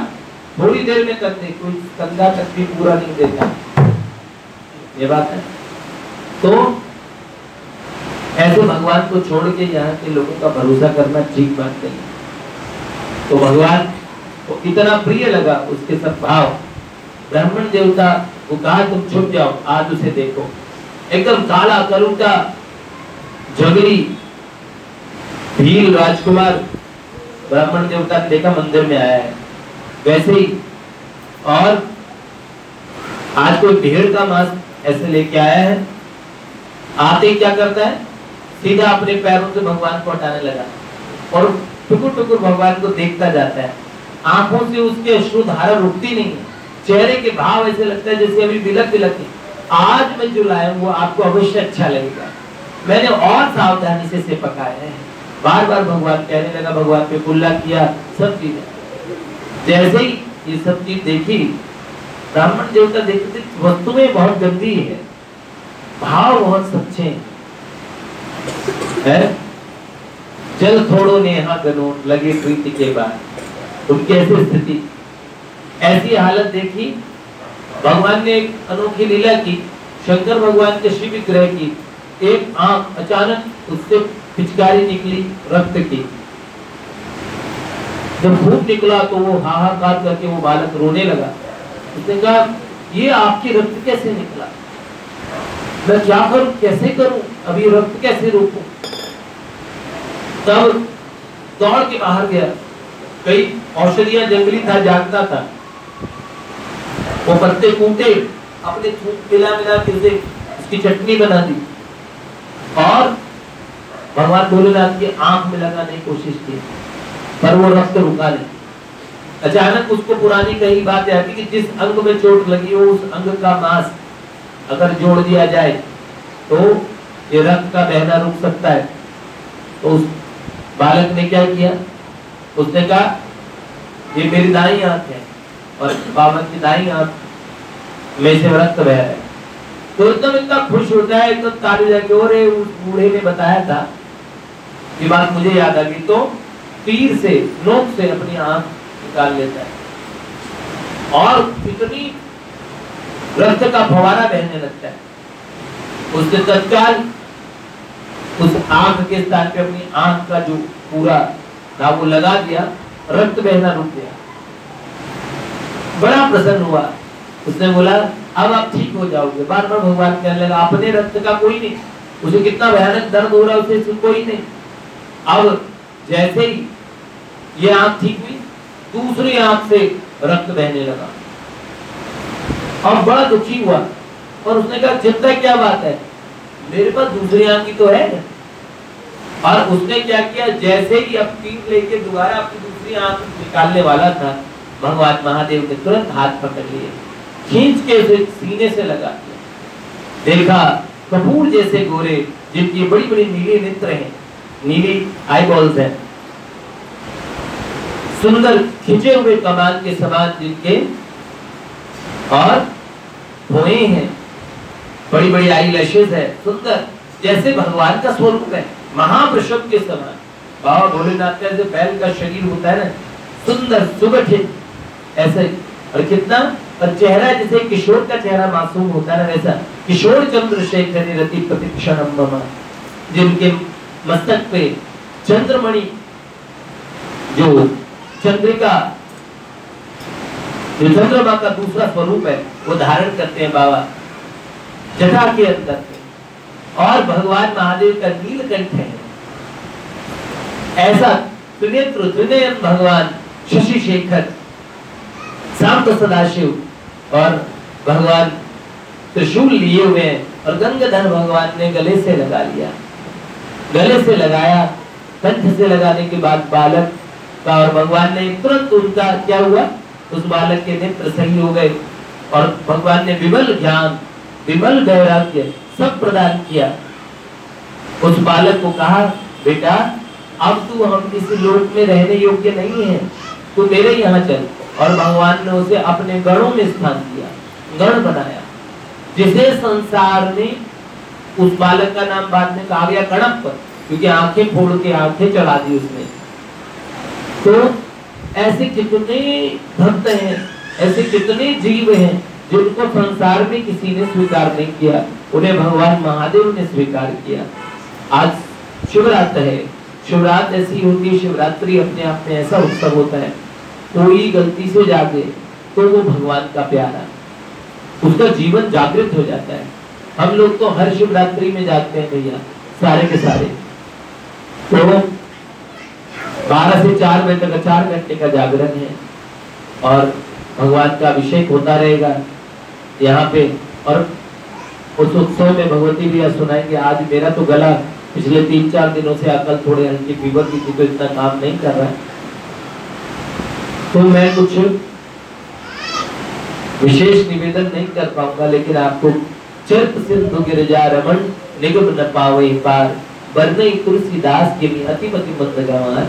थोड़ी देर में कंधे, कोई कंधा तक भी पूरा नहीं देता, ये बात है। तो ऐसे भगवान को छोड़ के यहाँ के लोगों का भरोसा करना ठीक बात नहीं। तो भगवान को इतना प्रिय लगा उसके सद्भाव, ब्राह्मण देवता वो कहा तुम छुप जाओ, आज उसे देखो, एकदम काला कलूटा झगड़ी भील राजकुमार ब्राह्मण देवता ने देखा मंदिर में आया है, वैसे ही। और आज कोई भेड़ का मांस ऐसे लेके आया है, आते ही क्या करता है, सीधा अपने पैरों से भगवान को हटाने लगा और टुकुर टुकुर भगवान को देखता जाता है। आंखों से उसके अश्रुधारा रुकती नहीं है, चेहरे के भाव ऐसे लगता है जैसे अभी बिलक बिलक। आज मैं जो लाया हूँ वो आपको अवश्य अच्छा लगेगा, मैंने और सावधानी से पकाया है। बार बार भगवान कहने लगा, भगवान पे कुल्ला किया, सब चीजें। जैसे ही ये सब चीज देखी, ब्राह्मण देवता देखते वस्तुएं बहुत गंदी है, भाव बहुत सच्चे है। जल थोड़ो नेहा गनो लगे प्रीति के बाद, उनकी ऐसी स्थिति, ऐसी हालत देखी। भगवान ने एक अनोखी लीला की, शंकर भगवान के श्री विग्रह की एक आंख अचानक उससे पिचकारी निकली रक्त की। जब खूब निकला तो वो हाहाकार करके वो बालक रोने लगा। उसने कहा ये आपकी रक्त कैसे निकला, मैं क्या करूं, कैसे करूं, अभी रक्त कैसे रोकूं। तब दौड़ के बाहर गया, कई औषधियां जंगली था, जानता था, वो पत्ते कूटे, अपने मिला मिला के उसकी चटनी बना दी और भगवान भोलेनाथ की आंख में लगाने की कोशिश की, पर वो रक्त रुका नहीं। अचानक उसको पुरानी कही बात आती कि जिस अंग में चोट लगी हो उस अंग का मांस अगर जोड़ दिया जाए तो ये रक्त का बहना रुक सकता है। तो उस बालक ने क्या किया, उसने कहा ये मेरी दाईं आंख है और बाबा की दाईं आंख में से रक्त बह रहा है। तो एकदम इतना खुश होता है, एकदम ताली जाके, और उस बूढ़े ने बताया था, ये बात मुझे याद आ गई। तो तीर से, नोक से अपनी आंख निकाल लेता है और इतनी रक्त का फवारा बहने लगता है। उसने तत्काल उस आंख के स्थान पे अपनी आंख का जो पूरा था वो लगा दिया, रक्त बहना रुक गया। बड़ा प्रसन्न हुआ। उसने बोला अब आप ठीक हो जाओगे। बार बार भगवान कहने लगा अपने रक्त का कोई नहीं, उसे कितना भयानक दर्द हो रहा है उसे कोई नहीं। अब जैसे ही ये आंख ठीक हुई, दूसरी आंख से रक्त बहने लगा और बड़ा दुखी हुआ। और उसने कहा चिंता क्या बात है, मेरे पास दूसरी आंख की तो है। और उसने क्या किया, जैसे ही अब तीर लेके दोबारा अपनी दूसरी आंख निकालने वाला था, भगवान महादेव ने तुरंत हाथ पकड़ लिए, खींच के उसे सीने से लगा दिया। देखा कपूर जैसे गोरे, जिनकी बड़ी बड़ी नीली नेत्र हैं, नीली आई बॉल्स हैं, सुंदर खिंचे हुए कमान के समान जिनके और भौहें हैं, बड़ी बड़ी आई लैशेस है, सुंदर जैसे भगवान का स्वरूप है, महावृषभ के समान। बाबा भोलेनाथ का जैसे बैल का शरीर होता है ना, सुंदर सुगठित ऐसे, और कितना, और चेहरा जैसे किशोर का चेहरा मासूम होता है ना, वैसा किशोर चंद्रशेखर रति प्रतिक्षणम मम, जिनके मस्तक पे चंद्रमणि जो चंद्रिका जो चंद्रमा का दूसरा स्वरूप है वो धारण करते हैं बाबा जटा के अंदर में। और भगवान महादेव का नीलकंठ है, ऐसा त्रिनेत्र त्रिनयन भगवान शशि शेखर शांत सदाशिव और भगवान त्रिशूल लिए हुए हैं। और गंगाधर भगवान ने गले से लगा लिया, गले से लगाया, कंठ से लगाने के बाद बालक का, और भगवान ने तुरंत उनका क्या हुआ, उस बालक के नेत्र सही हो गए और भगवान ने विमल ज्ञान विमल वैराग्य सब प्रदान किया। उस बालक को कहा बेटा अब तू हम इस लोक में रहने योग्य नहीं है, तू मेरे यहाँ चल। और भगवान ने उसे अपने गणों में स्थान दिया, गण बनाया, जिसे संसार ने, उस बालक का नाम बाद में कहा गया कणप्प, क्योंकि आंखें फोड़ के आंखें चढ़ा दी उसने। तो ऐसे कितने भक्त हैं, ऐसे कितने जीव हैं जिनको संसार में किसी ने स्वीकार नहीं किया, उन्हें भगवान महादेव ने स्वीकार किया। आज शिवरात्रि है, शिवरात्रि ऐसी होती है, शिवरात्रि अपने आप में ऐसा उत्सव होता है, कोई गलती से जागे तो वो भगवान का प्यारा, उसका जीवन जागृत हो जाता है। हम लोग तो हर शिवरात्रि में जागते हैं भैया, सारे के सारे। तो 12 से 4 बजे तक 4 घंटे का जागरण है और भगवान का अभिषेक होता रहेगा यहाँ पे। और उस उत्सव में भगवती भी सुनाएंगे। आज मेरा तो गला पिछले 3-4 दिनों से अकल थोड़े हल्की फीवर की थी, तो इतना काम नहीं कर रहा है, तो मैं कुछ विशेष निवेदन नहीं कर पाऊंगा, लेकिन आपको चरित सिंधु गिरजा रमन निगम न पावे पार, बरनई तुलसीदास के भी अतिमति मंद गंवार।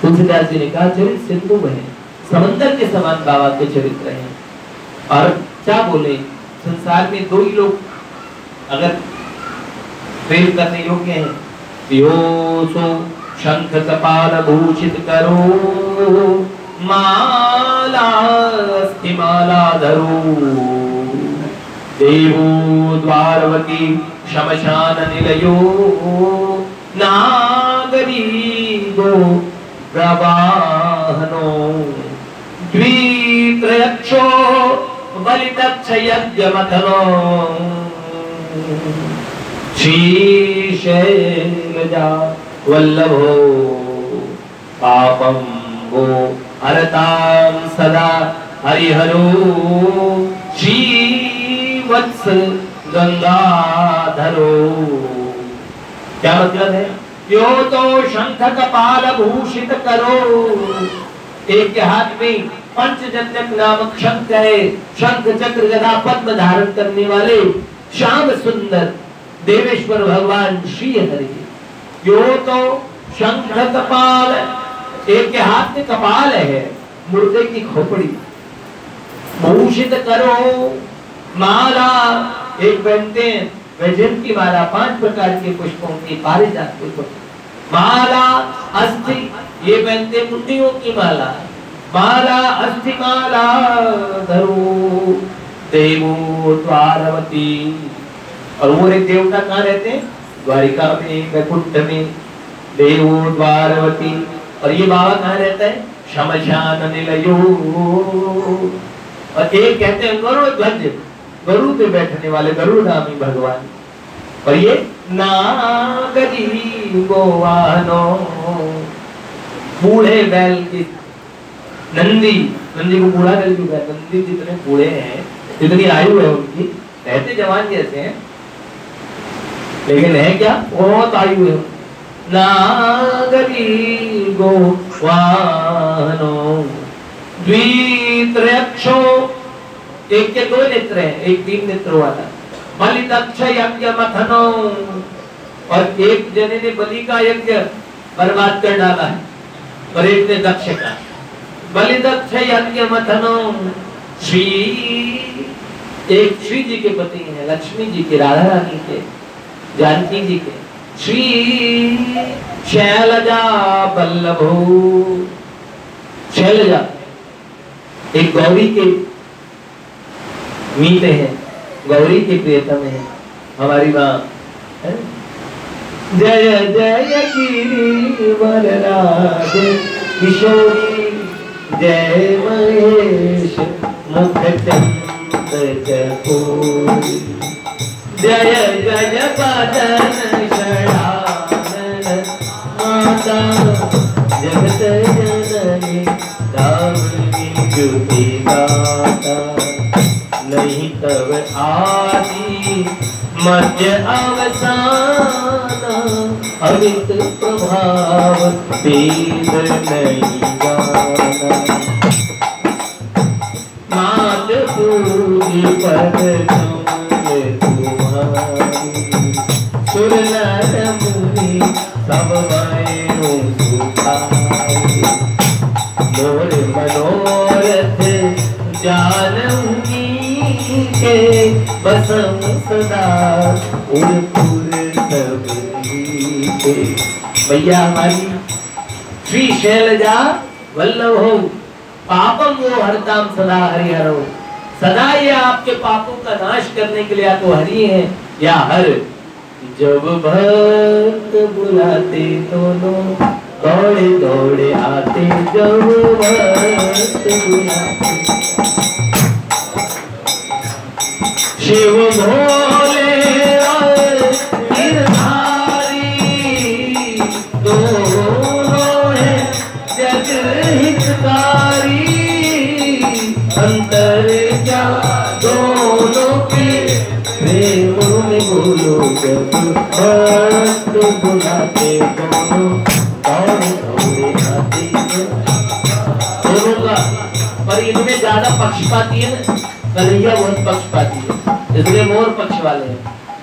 तुलसीदास जी ने कहा चरित सिंधु में समंदर के समान बाबा के चरित्र हैं। और क्या बोले, संसार में 2 ही लोग अगर प्रेम करने योग्य हैं, यो सो शंख कपाल भूषित करो, माला माला धरो, देवो द्वारवती शमशान निलयो, नागरी गो प्रवाहनो, द्वित्रयक्षो बलिदक्ष यज्ञमथनो, श्रीशैलजा वल्लभो पापं वो हरतां सदा हरिहरो, श्रीवत्स गंगाधरो। क्या मतलब है यो तो शंख कपाल भूषित करो, एक के हाथ में पंचजन्यक नामक शंख है, शंख चक्र गदा पद्म धारण करने वाले श्याम सुंदर देवेश्वर भगवान श्री हरि। यो तो शंख कपाल, एक के हाथ में कपाल है, मुर्दे की खोपड़ी, भूषित करो माला, एक पहनते हैं वैजयंती माला, 5 प्रकार के पुष्पों की, पारिजात के पुष्प, माला अस्थि, ये पहनते मुंडियों की माला, माला अस्थि माला धरो देवो द्वारवती। और वो एक देवता कहाँ रहते हैं? द्वारिका में, वैकुंठ में, देवो द्वारवती। और ये बाबा कहाँ रहता है? शमशान निलयो। और एक कहते हैं गरुड़, गरुड़ पे बैठने वाले गरुड़गामी भगवान। और ये नागरी गोवानो, बूढ़े बैल की, नंदी, नंदी को बूढ़ा कर चुका है, नंदी जितने बूढ़े हैं, जितनी आयु है उनकी, रहते जवान जैसे हैं लेकिन है क्या, बहुत आयु है। नागरी गोवानो द्वित्रयक्षो, एक के 2 नेत्र हैं, एक 3 नेत्र वाला, बलिदक्ष यज्ञ मथनो, और एक जने ने बलि का यज्ञ बर्बाद कर डाला है और एक ने दक्ष का। बलिदक्ष यज्ञ मथनो श्री, एक श्री जी के पति हैं, लक्ष्मी जी के, राधा रानी के, जानकी जी के, श्री शैलजा बल्लभो, शैलजा एक गौरी के मीते हैं, गौरी के प्रियतम है हमारी माँ। जय जय गिरिवर राधे किशोरी, जय महेश मुख चंद चकोरी, जय जय बदन षडानन माता, जगत जननी दामिनी ज्योति गाता, नहीं तब आदि मध्य अवसान, अमित प्रभाव वेद नहीं जाना। मात पूरी पद कमल तुम्हारी, सुर नर मुनि सब वायु सुखाई, मोर मनोरथ जानूंगी के बसम सदा उड़पुर सबके। भैया हमारी श्री शैलजा वल्लभ हो, पापम वो हरताम सदा हरिहरो, सदा ये आपके पापों का नाश करने के लिए या तो हरि है या हर। जब भक्त बुलाते दोनों दौड़े दौड़े आते, जब भक्त बुलाते, शिव भोले गिरधारी, दोनों है जग हितकारी, अंतर क्या दोनों के प्रेम में बोलो, जब भक्त बुलाते दोनों दौड़े दौड़े आते। दोनों का, पर इनमें ज्यादा पक्षपाती है ना, कन्हैया बहुत पक्षपाती है, इसलिए मोर पक्ष वाले हैं,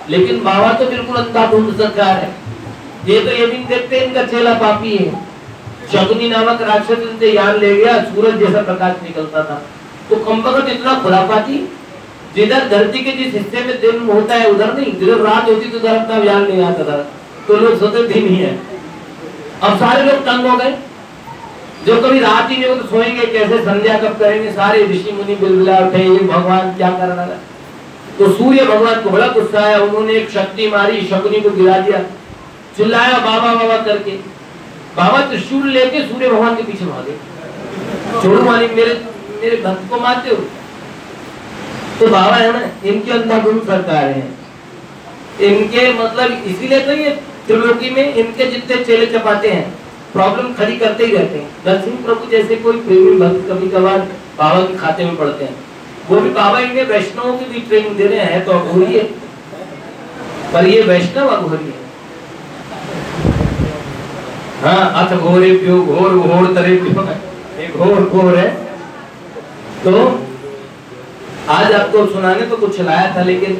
लेकिन बाबा तो बिल्कुल अंधाधुंध सरकार है। ये तो ये भी देखते इनका चेला पापी है। शकुनी नामक राक्षस इनसे यान ले गया, सूरज जैसा प्रकाश निकलता था, तो कमबख्त इतना खुरापाती, जिधर धरती के जिस हिस्से में दिन होता है उधर नहीं, जिधर रात होती तो उधर अपना यान नहीं आता था, तो लोग सोचते दिन ही है। अब सारे लोग तंग हो गए, जो कभी रात ही नहीं हो तो सोएंगे कैसे, संध्या कब करेंगे, सारे ऋषि मुनि बिलबिला उठे, ये भगवान क्या कर रहा है। तो सूर्य भगवान को बड़ा गुस्सा आया, उन्होंने एक शक्ति मारी, शकुनी को गिरा दिया, चिल्लाया बाबा बाबा करके। बाबा त्रिशूल लेके सूर्य भगवान के पीछे भागे, छोड़ो मालिक, मेरे भक्त को मारते हो। तो बाबा है ना, इनके अंधाधुंध सरकार है, इनके मतलब इसीलिए तो ये त्रिलोकी में इनके जितने चेले चपाते हैं प्रॉब्लम खड़ी करते ही रहते हैं। नरसिंह प्रभु जैसे कोई प्रेमी भक्त कभी कभार बाबा के खाते में पड़ते हैं, वो भी बाबा इन्हें वैष्णवों की भी ट्रेनिंग दे रहे हैं, तो अघोरी है, पर ये वैष्णव अघोरी है। हाँ अथ घोरे प्यो घोर घोर तरे प्यो, एक घोर घोर है। तो आज आपको सुनाने तो कुछ लाया था, लेकिन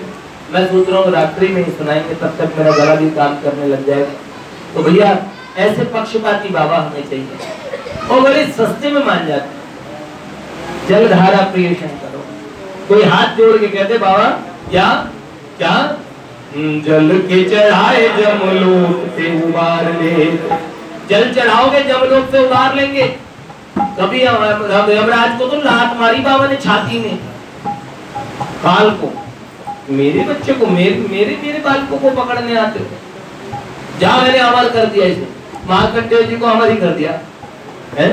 मैं सोच रहा हूँ रात्रि में ही सुनाएंगे, तब तक मेरा गला भी काम करने लग जाएगा। तो भैया ऐसे पक्षपाती बाबा हमें चाहिए और बड़े सस्ते में मान जाते हैं। जलधारा प्रिय शंकरो, कोई हाथ जोड़ के कहते बाबा क्या क्या जल के चढ़ाए जमलोक से उबार ले, जल चढ़ाओगे जमलोक से उबार लेंगे। कभी यमराज को तो लात मारी बाबा ने छाती में, काल को, मेरे बच्चे को मेरे बालकों को पकड़ने आते हो, जा मैंने अमर कर दिया इसे, महाकंडेय जी को अमर ही कर दिया है।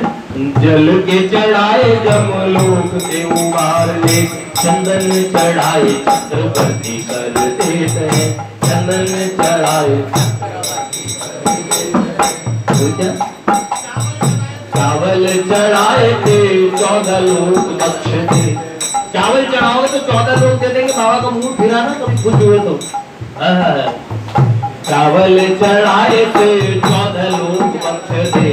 जल के चढ़ाए जमलोक से उबार ले, चंदन चढ़ाए चक्रवर्ती कर देते हैं, चंदन चढ़ाए चावल चढ़ाए थे 14 लोग बख्श दे। चावल चढ़ाओगे तो 14 लोग दे देंगे। बाबा का मुंह फिरा ना कभी खुश हुए तो। चावल चढ़ाए थे 14 लोग बख्श दे,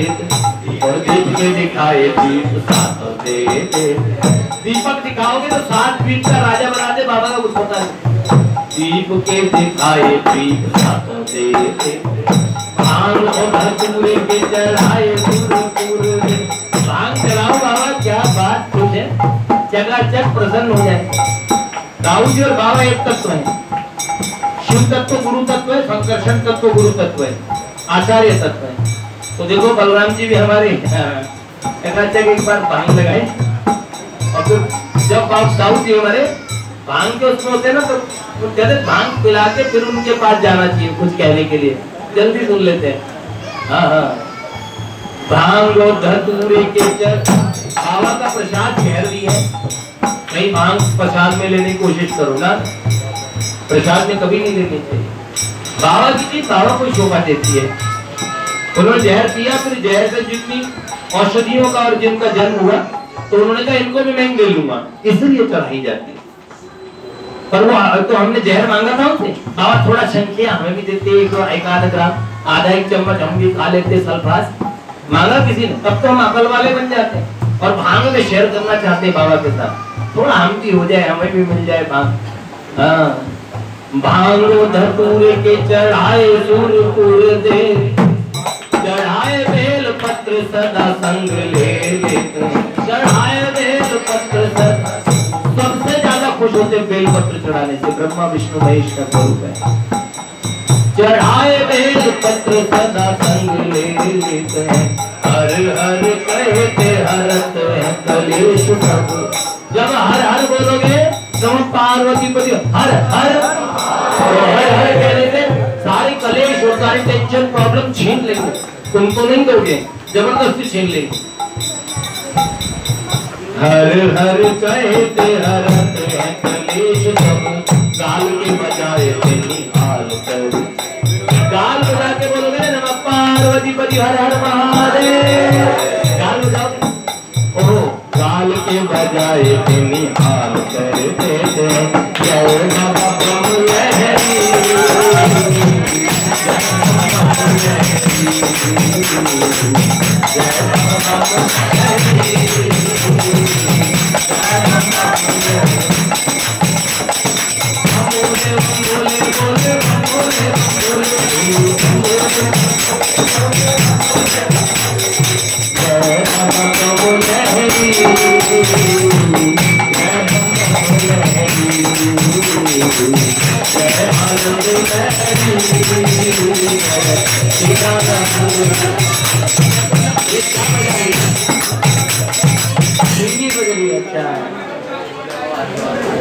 और दीप के दिखाए दीप 7 दे दे। दीपक दिखाओगे तो 7 दीप का राजा बना दे, बाबा का कुछ पता नहीं। दीप के दिखाए दीप 7 दे दे। भांग और धतूरे के चढ़ाए भांग चढ़ाओ बाबा, क्या बात कुछ है, चकाचक प्रसन्न हो जाए। दाऊ जी और बाबा एक तत्व है, शिव तत्व गुरु तत्व है, संकर्षण तत्व गुरु तत्व है, आचार्य तत्व है। तो देखो बलराम जी भी हमारे चकाचक एक बार भांग लगाए, और फिर जब दाऊ जी हमारे भांग के उसमें होते हैं ना, तो कहते भांग पिला के फिर उनके पास जाना चाहिए कुछ कहने के लिए, जल्दी सुन लेते हैं। हाँ हाँ, भांग और धतूरे के बाबा का प्रसाद शहर भी है, कहीं भांग प्रसाद में लेने की कोशिश करो ना, प्रसाद में कभी नहीं लेनी चाहिए। बाबा की चीज बाबा को शोभा देती है। उन्होंने जहर पिया, फिर जहर से जितनी औषधियों का और जिनका जन्म हुआ, तो उन्होंने कहा इनको भी मैं ले लूंगा, इसलिए चढ़ाई जाती है। पर वो तो हमने जहर मांगा था उनसे, बाबा थोड़ा संख्या हमें भी देते, एक आधा ग्राम, आधा 1 चम्मच हम भी खा लेते सल्फास, मांगा किसी ने, तब तो हम अकल वाले बन जाते हैं और भांग में शेयर करना चाहते हैं बाबा के साथ, थोड़ा हम भी हो जाए, हमें भी मिल जाए भांग। हाँ, भांग धतूरे के चढ़ाए सूरपुर दे, चढ़ाए बेल पत्र सदा संग ले लेते, चढ़ाए बेल पत्र सदा। सबसे ज्यादा खुश होते बेल पत्र चढ़ाने से, ब्रह्मा विष्णु महेश का स्वरूप है। चढ़ाए बेल पत्र सदा संग ले लेते हैं, हर हर कहते हरत है कलेश सब। जब हर हर बोलोगे तो पार्वती पति हर हर, हर हर कहने से सारी कलेश और सारी टेंशन प्रॉब्लम छीन लेंगे, तुमको नहीं दोगे, जबरदस्ती छीन लेंगे। हर हर कहते हरत है कलेश सब, गाल के बजाए निहाल कर, गाल बजा के बोलोगे नमः पार्वती पति हर हर महादेव, गाल बजाओ, ओहो गाल के बजाए निहाल करते थे। जय बाबा बम लहरी, जय बाबा बम लहरी।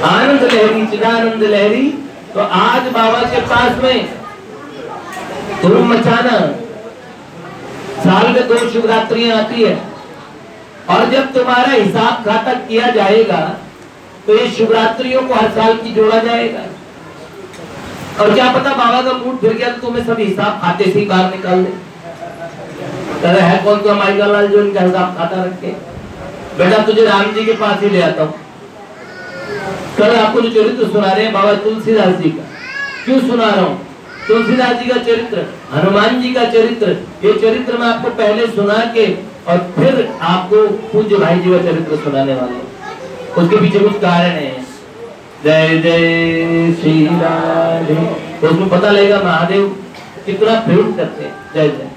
आनंद लहरी, चिदानंद लहरी। तो आज बाबा के पास में धूम मचाना, साल में 2 शिवरात्रियां आती है, और जब तुम्हारा हिसाब खाता किया जाएगा तो ये शिवरात्रियों को हर साल की जोड़ा जाएगा। और क्या पता बाबा का मूड फिर गया तो तुम्हें सब हिसाब खाते से ही बाहर निकाल दे। है कौन सा माइका लाल जो इनका हिसाब खाता रखे, बेटा तुझे राम जी के पास ही ले आता हूँ। कल आपको जो चरित्र सुना रहे हैं बाबा तुलसीदास जी का, क्यों सुना रहा हूँ? तुलसीदास जी का चरित्र, हनुमान जी का चरित्र, ये चरित्र मैं आपको पहले सुना के और फिर आपको पूज्य भाई जी का चरित्र सुनाने वाले हैं। उसके पीछे कुछ कारण है। जय जय श्री राधे, तो उसमें पता लगेगा महादेव कितना प्रेम करते हैं। जय जय।